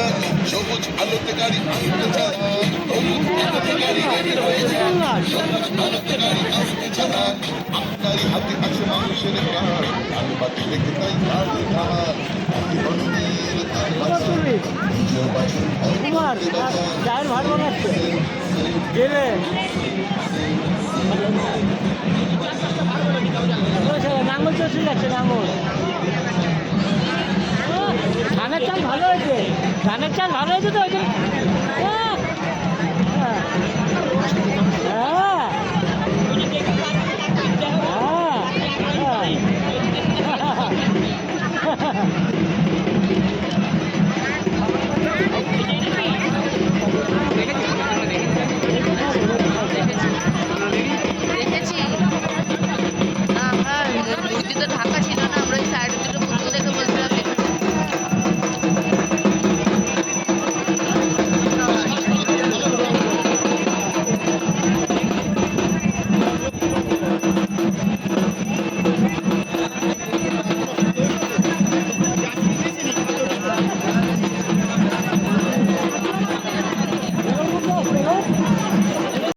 চালান, সবুজ আলোতে গাড়ি আসতে চালান, হলুদ আলোতে গাড়ি রেডি হয়ে যান, আলোতে গাড়ি আসতে চালান। আপনারই হাতে আছে মানুষের প্রাণ, আলো বাতি দেখে তাই গাড়ি ধার, হাতি হলুদের তার বাঁচান, নিজের বাঁচুন চায়ের ভাত বানাচ্ছে গেলে নাঙ্গল চলছে যাচ্ছে নাঙ্গল। ধানের চাল ভালো হয়েছে, ধানের চাল ভালো হয়েছে তো ওই জন্য